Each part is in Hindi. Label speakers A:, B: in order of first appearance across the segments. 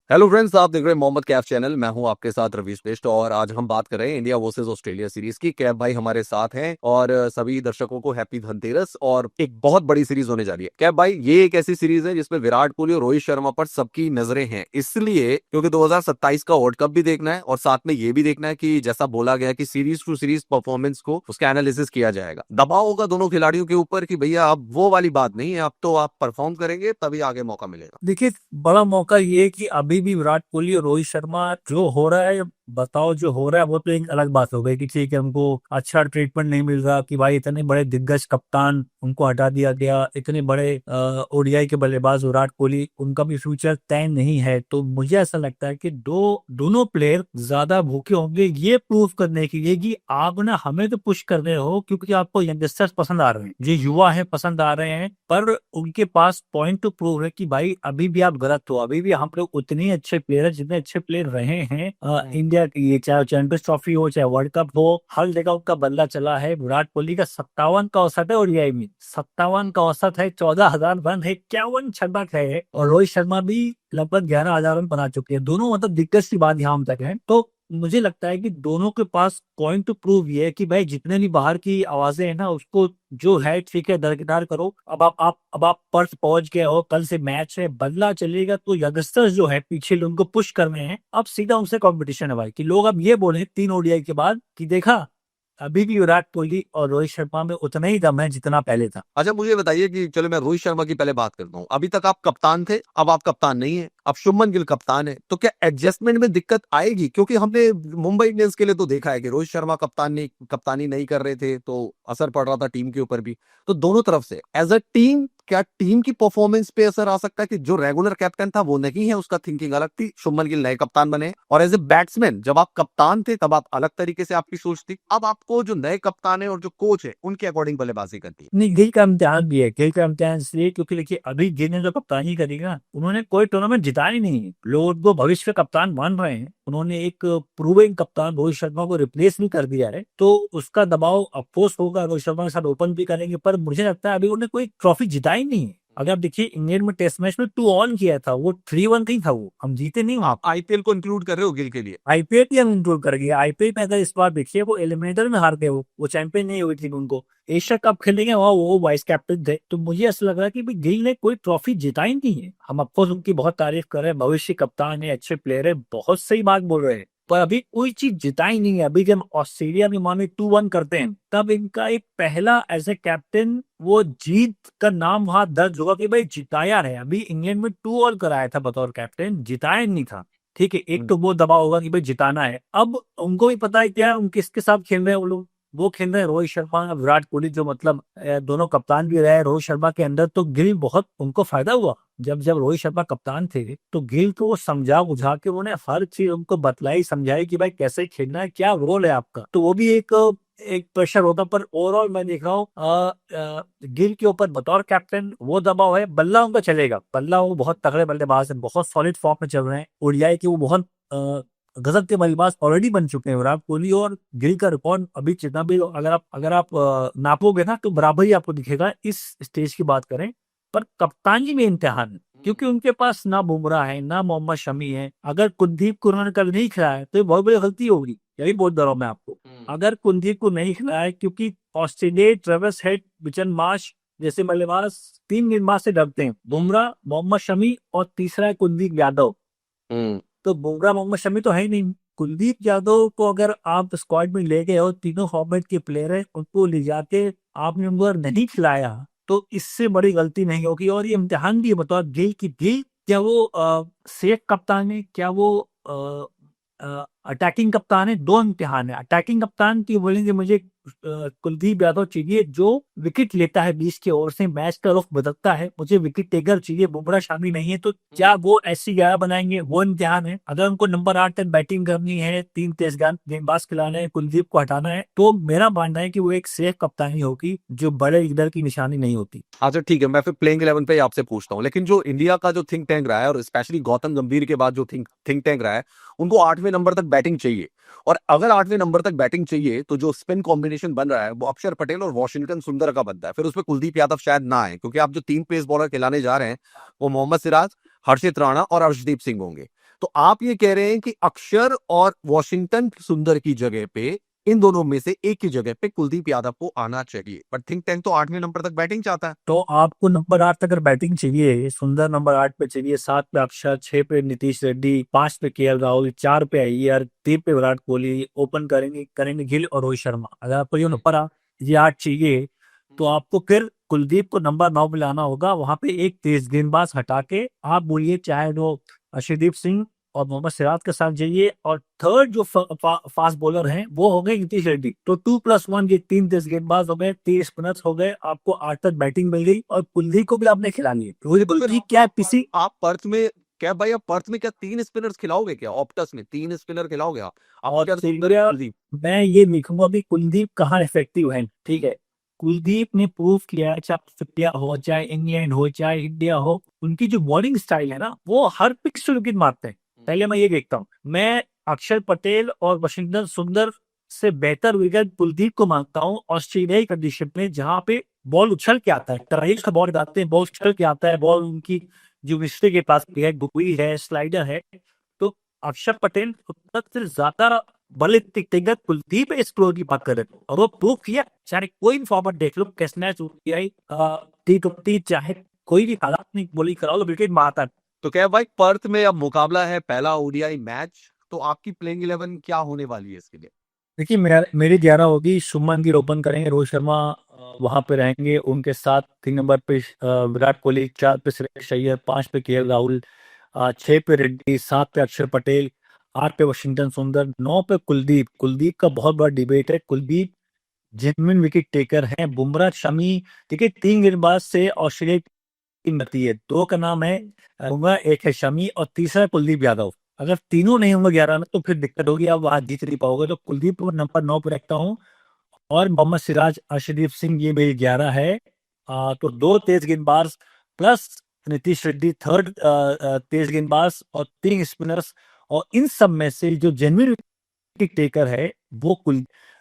A: हेलो फ्रेंड्स, आप देख रहे हैं मोहम्मद कैफ चैनल। मैं हूं आपके साथ रवीश बिष्ट और आज हम बात कर रहे हैं इंडिया वर्सेस ऑस्ट्रेलिया सीरीज की। कैफ भाई हमारे साथ हैं और सभी दर्शकों को हैप्पी धनतेरस। और एक बहुत बड़ी सीरीज होने जा रही है। कैफ भाई, ये एक ऐसी सीरीज है जिसमें विराट कोहली और रोहित शर्मा पर सबकी नजरें हैं, इसलिए क्योंकि 2027 का वर्ल्ड कप भी देखना है और साथ में ये भी देखना है कि जैसा बोला गया कि सीरीज टू सीरीज परफॉर्मेंस को उसका एनालिसिस किया जाएगा। दबाव होगा दोनों खिलाड़ियों के ऊपर कि भैया अब वो वाली बात नहीं है, अब तो आप परफॉर्म करेंगे तभी आगे मौका मिलेगा।
B: देखिए, बड़ा मौका ये है कि अभी भी विराट कोहली और रोहित शर्मा जो हो रहा है, बताओ जो हो रहा है वो तो एक अलग बात हो गई कि ठीक है, उनको अच्छा ट्रीटमेंट नहीं मिल रहा कि भाई इतने बड़े दिग्गज कप्तान उनको हटा दिया गया, इतने बड़े ओडीआई के बल्लेबाज विराट कोहली, उनका भी फ्यूचर तय नहीं है। तो मुझे ऐसा लगता है कि दोनों प्लेयर ज्यादा भूखे होंगे ये प्रूव करने के लिए कि आप ना हमें तो पुश कर रहे हो क्योंकि आपको यंगस्टर्स पसंद आ रहे हैं, जो युवा है पसंद आ रहे हैं, पर उनके पास पॉइंट टू प्रूव है कि भाई अभी भी आप गलत हो। अभी भी हम लोग उतने ही अच्छे प्लेयर है जितने अच्छे प्लेयर रहे हैं इंडिया की, चाहे चैंपियंस ट्रॉफी हो चाहे वर्ल्ड कप हो, हर जगह उनका बल्ला चला है। विराट कोहली का 57 का औसत है ओडीआई में, 57 का औसत है, 14,000 रन है, 51 छक्का है, और रोहित शर्मा भी लगभग 11,000 रन बना चुके हैं। दोनों मतलब दिग्गज की बात यहाँ तक है। तो मुझे लगता है कि दोनों के पास पॉइंट टू प्रूव ये है कि भाई जितने भी बाहर की आवाजें हैं ना, उसको जो है ठीक है दरकिनार करो। अब आप पर्थ पहुंच गए हो, कल से मैच है, बदला चलेगा, तो यंगस्टर्स जो है पीछे उनको पुश कर रहे हैं। अब सीधा उनसे कंपटीशन है भाई, कि लोग अब ये बोले 3 ओडीआई के बाद कि देखा अभी भी विराट कोहली और रोहित शर्मा में उतना ही दम है जितना पहले था।
A: अच्छा, मुझे बताइए कि चलो मैं रोहित शर्मा की पहले बात करता हूँ। अभी तक आप कप्तान थे, अब आप कप्तान नहीं है, अब शुभमन गिल कप्तान है, तो क्या एडजस्टमेंट में दिक्कत आएगी? क्योंकि हमने मुंबई इंडियंस के लिए तो देखा है कि रोहित शर्मा कप्तानी नहीं कर रहे थे तो असर पड़ रहा था टीम के ऊपर भी। तो दोनों तरफ से एज अ टीम, क्या टीम की परफॉर्मेंस पे असर आ सकता है कि जो रेगुलर कैप्टन था वो नहीं है, उसका थिंकिंग अलग थी, शुभमन गिल नए कप्तान बने? और एज ए बैट्समैन जब आप कप्तान थे तब आप अलग तरीके से आपकी सोच थी, अब आपको जो नए कप्तान है और जो कोच है उनके अकॉर्डिंग बल्लेबाजी करती है।
B: नहीं, गिल का इम्तिहान भी है, गिल का इम्तिहान इसलिए क्योंकि देखिए अभी गिल ने जो कप्तानी करी ना, उन्होंने कोई टूर्नामेंट जिताया ही नहीं है। लोग उनको भविष्य का कप्तान मान रहे हैं, उन्होंने एक प्रूविंग कप्तान रोहित शर्मा को रिप्लेस भी कर दिया है, तो उसका दबाव अफकोर्स होगा। रोहित शर्मा के साथ ओपन भी करेंगे, पर मुझे लगता है अभी उन्होंने कोई ट्रॉफी जिताई नहीं है। अगर आप देखिए इंग्लैंड में टेस्ट मैच में 2-1 किया था, वो 3-1 नहीं था, वो हम जीते नहीं वहां।
A: आप आईपीएल को इंक्लूड कर रहे हो गिल के लिए?
B: आईपीएल भी हम इंक्लूड करेंगे। आईपीएल में अगर इस बार देखिए वो एलिमिनेटर में हार गए, वो चैंपियन नहीं हुई थी उनको। एशिया कप खेलेंगे वहाँ वो वाइस कैप्टन थे। तो मुझे ऐसा लग रहा है कि भाई गिल ने कोई ट्रॉफी जिताई नहीं है। हम अफकोर्स उनकी बहुत तारीफ कर रहे हैं, भविष्य कप्तान है, अच्छे प्लेयर है, बहुत सही बात बोल रहे हैं, पर अभी कोई चीज जिताई नहीं है। अभी जब ऑस्ट्रेलिया में माने 2-1 करते हैं, तब इनका एक पहला एज ए कैप्टन वो जीत का नाम वहां दर्ज होगा कि भाई जिताया है। अभी इंग्लैंड में 2-1 कराया था बतौर कैप्टन, जिताया नहीं था। ठीक है, एक तो वो दबाव होगा कि भाई जिताना है। अब उनको भी पता है क्या उन किसके साथ खेल रहे हैं वो लोग। वो खेल रहे हैं रोहित शर्मा विराट कोहली, जो मतलब दोनों कप्तान भी रहे रोहित शर्मा के अंदर। तो गिल बहुत उनको फायदा हुआ, जब जब रोहित शर्मा कप्तान थे तो गिल को वो समझा बुझा के उन्होंने हर चीज उनको बतलाई समझाई कि भाई कैसे खेलना है, क्या रोल है आपका। तो वो भी एक एक प्रेशर होता। पर ओवरऑल मैं देख रहा हूँ गिल के ऊपर बतौर कैप्टन वो दबाव है। बल्ला उनका चलेगा, बल्ला वो बहुत तगड़े बल्लेबाज है, बहुत सॉलिड फॉर्म में चल रहे हैं। ओडीआई के वो बहुत गजब के बल्लेबाज ऑलरेडी बन चुके हैं विराट कोहली और गिल का रिकॉर्ड। अभी जितना भी अगर आप नापोगे ना तो बराबर ही आपको दिखेगा इस स्टेज की बात करें। पर कप्तानी में इम्तिहान है, क्योंकि उनके पास ना बुमराह है ना मोहम्मद शमी है। अगर कुलदीप को उन्होंने कल नहीं खिलाया तो ये बहुत बड़ी गलती होगी, यही बोल दे रहा हूं मैं आपको। अगर कुलदीप को नहीं खिलाया, क्योंकि Australia Travis head, Mitchell Marsh जैसे बल्लेबाज 3 गेंदबाज से डरते हैं, बुमराह, मोहम्मद शमी और तीसरा है कुलदीप यादव।
A: हम्म।
B: तो बुमराह मोहम्मद शमी तो है ही नहीं। कुलदीप यादव को अगर आप स्क्वाड में ले गए हो, तीनों फॉर्मेट के प्लेयर है, उनको ले जाके आपने उनको नहीं खिलाया, तो इससे बड़ी गलती नहीं होगी। और ये इम्तिहान भी बताओ गिल की भी, क्या वो सेफ कप्तान है, क्या वो अटैकिंग कप्तान है? दो इम्तिहान है। अटैकिंग कप्तान की बोलेंगे मुझे कुलदीप यादव चाहिए, जो विकेट लेता है 20 के ओवर से, मैच का रुख बदलता है। मुझे विकेट टेकर चाहिए, बुमराह शामिल नहीं है। तो क्या वो ऐसी 11 बनाएंगे, वो इम्तिहान है। अगर उनको नंबर 8 तक बैटिंग करनी है, 3 तेज गेंदबाज खिलाने हैं, कुलदीप को हटाना है, तो मेरा मानना है कि वो एक सेफ कप्तानी होगी, जो बड़े लीडर की निशानी नहीं होती।
A: अच्छा ठीक है, मैं फिर प्लेइंग 11 पे ही आपसे पूछता हूँ। लेकिन जो इंडिया का जो थिंक टैंक रहा है और स्पेशली गौतम गंभीर के बाद जो थिंक टैंक रहा है, उनको 8वें नंबर तक बैटिंग चाहिए। और अगर 8वें नंबर तक बैटिंग चाहिए तो जो स्पिन कॉम्बिनेशन बन रहा है वो अक्षर पटेल और वॉशिंगटन सुंदर का बनता है। फिर उसमें कुलदीप यादव शायद ना आए, क्योंकि आप जो 3 पेस बॉलर खिलाने जा रहे हैं वो मोहम्मद सिराज, हर्षित राणा और अर्शदीप सिंह होंगे। तो आप ये कह रहे हैं कि अक्षर और वॉशिंगटन सुंदर की जगह पे इन दोनों में से एक की जगह पे कुलदीप यादव को आना चाहिए, बट थिंक टैंक तो 8वें नंबर तक बैटिंग चाहता है।
B: तो आपको नंबर 8 अगर बैटिंग चाहिए, सुंदर नंबर 8 पे चाहिए, 7 पे अक्षर, 6 पे नीतीश रेड्डी, 5 पे केएल राहुल, 4 पे अय्यर, 3 पे विराट कोहली, ओपन करेंगे गिल और रोहित शर्मा। अगर आपको ये 8 चाहिए, तो आपको फिर कुलदीप को नंबर 9 पे लाना होगा। वहां पे एक तेज गेंदबाज हटा के आप बोलिए, चाहे वो अर्शदीप सिंह और मोहम्मद सिराज के साथ जाइए, और थर्ड जो फास्ट बॉलर हैं वो हो गए नीतीश रेड्डी। तो 2+1 ये 3 तेज गेंदबाज हो गए, 3 स्पिनर्स हो गए, आपको 8 तक बैटिंग मिल गई, और कुलदीप को भी आपने खिला ली। कुलदीप क्या है, पीसी
A: आप पर्थ में क्या भाई, आप पर्थ में क्या 3 स्पिनर्स खिलाओगे क्या? ऑप्टस में 3 स्पिनर खिलाओगे आप?
B: और
A: क्या
B: सिंगरिया, मैं ये लिखूंगा भी कुलदीप कहाँ इफेक्टिव है, ठीक है। कुलदीप ने प्रूव किया है, चाहे ऑस्ट्रेलिया हो, चाहे इंग्लैंड हो, चाहे इंडिया हो, उनकी जो बॉलिंग स्टाइल है ना, वो हर पिच से विकेट मारते हैं। पहले मैं ये देखता हूँ, मैं अक्षर पटेल और वाशिंगटन सुंदर से बेहतर विकेट कुलदीप को मानता हूँ ऑस्ट्रेलियाई कंडीशन में, जहां पे बॉल उछल के आता है, ट्राइल का बॉल डालते हैं, बॉल उछल के आता है, बॉल उनकी जो मिस्ट्री के पास है, गुई है, स्लाइडर है। तो अक्षर पटेल उतना से ज्यादा बल टिकटेगा कुलदीप एक्सप्लोर की बात कर रहे थे, और वो प्रूव किया। चाहे कोई भी फॉर्मेट देख लो, टेस्ट मैच, ओडीआई, टी20, चाहे कोई भी हालात में बॉलिंग कराओ, तो विकेट मारता है।
A: तो क्या भाई, पर्थ में अब मुकाबला है, पहला ओडीआई मैच, तो आपकी प्लेइंग 11 क्या होने वाली है इसके लिए?
B: देखिए, मेरी 11 होगी, शुभमन गिल ओपन करेंगे, रोहित शर्मा वहां पे रहेंगे उनके साथ, 3 नंबर पे विराट कोहली, 4 पे श्रेयस अय्यर, 5 पे केएल राहुल, 6 पे रेड्डी, 7 पे अक्षर पटेल, 8 पे वाशिंगटन सुंदर, 9 पे कुलदीप। कुलदीप का बहुत बड़ा डिबेट है, कुलदीप जेन्युइन विकेट टेकर है। बुमराह, शमी, देखिए 3 गेंदबाज से ऑस्ट्रेलिया की टीम बनती है, 2 का नाम है बुमराह, 1 है शमी, और तीसरा है कुलदीप यादव। अगर तीनों नहीं होंगे 11 में, तो फिर दिक्कत होगी, आप वहां जीत नहीं पाओगे। तो कुलदीप को नंबर 9 पे रखता हूँ, और मोहम्मद सिराज, अर्शदीप सिंह, ये मेरी 11 है। तो 2 तेज गेंदबाज प्लस नीतीश रेड्डी, थर्ड तेज गेंदबाज, और 3 स्पिनर्स, और इन सब में से जो जेन्युइन विकेट टेकर है वो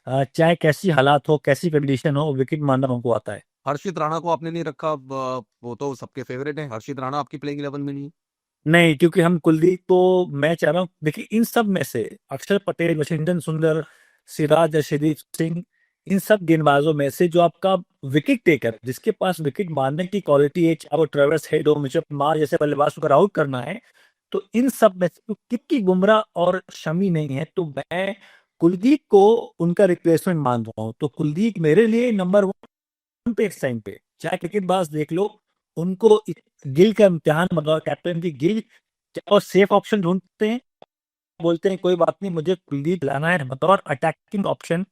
B: चाहे कैसी हालात हो, कैसी कंडीशन हो, विकेट मारना हमको आता है।
A: हर्षित राणा को आपने नहीं रखा? वो तो सबके फेवरेट है, हर्षित राणा आपकी प्लेइंग 11 में नहीं है?
B: नहीं, क्योंकि हम कुलदीप को, मैं चाह रहा हूँ, देखिए इन सब में से अक्षर पटेल, वाशिंगटन सुंदर, सिराज, अर्शदीप सिंह, इन सब गेंदबाजों में से जो आपका विकेट टेकर, जिसके पास विकेट मारने की क्वालिटी है, चाहे वो ट्रेविस हेड हो, मिचेल मार्श जैसे बल्लेबाज को आउट करना है, तो इन सब में से कितनी बुमराह और शमी नहीं है, तो मैं कुलदीप को उनका रिप्लेसमेंट मान रहा हूँ। तो कुलदीप मेरे लिए नंबर 1 पे इस टाइम पे, चाहे क्रिकेटबाज देख लो, उनको गिल का इम्तिहान मतलब कैप्टन की गिल, और सेफ ऑप्शन ढूंढते हैं, बोलते हैं कोई बात नहीं, मुझे कुलदीप लाना है बतौर अटैकिंग ऑप्शन।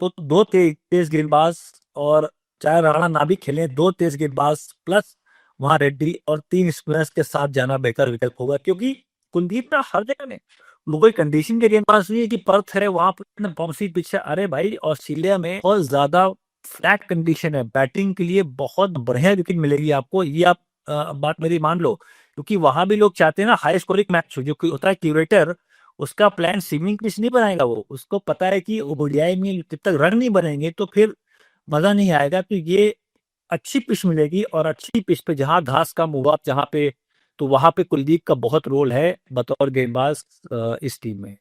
B: तो 2 तेज गेंदबाज, और चाहे राणा ना भी खेले, 2 तेज गेंदबाज प्लस वहां रेड्डी और 3 स्पिनर्स के साथ जाना बेहतर विकल्प होगा, क्योंकि कुलदीप ना हर जगह में, वो कोई कंडीशन के गेंदबाज नहीं है कि पर्थ है वहां पर बाउंसी पिच है। अरे भाई, ऑस्ट्रेलिया में बहुत ज्यादा फ्लैट कंडीशन है, बैटिंग के लिए बहुत बढ़िया विकेट मिलेगी आपको, ये आप बात मेरी मान लो। क्योंकि वहां भी लोग चाहते हैं ना हाई स्कोरिंग मैच हो, जो कि होता है क्यूरेटर, उसका प्लान स्विमिंग पिच नहीं बनाएगा, वो उसको पता है कि ओडीआई में जब तक रन नहीं बनेंगे तो फिर मजा नहीं आएगा। तो ये अच्छी पिच मिलेगी, और अच्छी पिच पे जहां घास कम हुआ, जहां पे, तो वहां पे कुलदीप का बहुत रोल है बतौर गेंदबाज इस टीम में।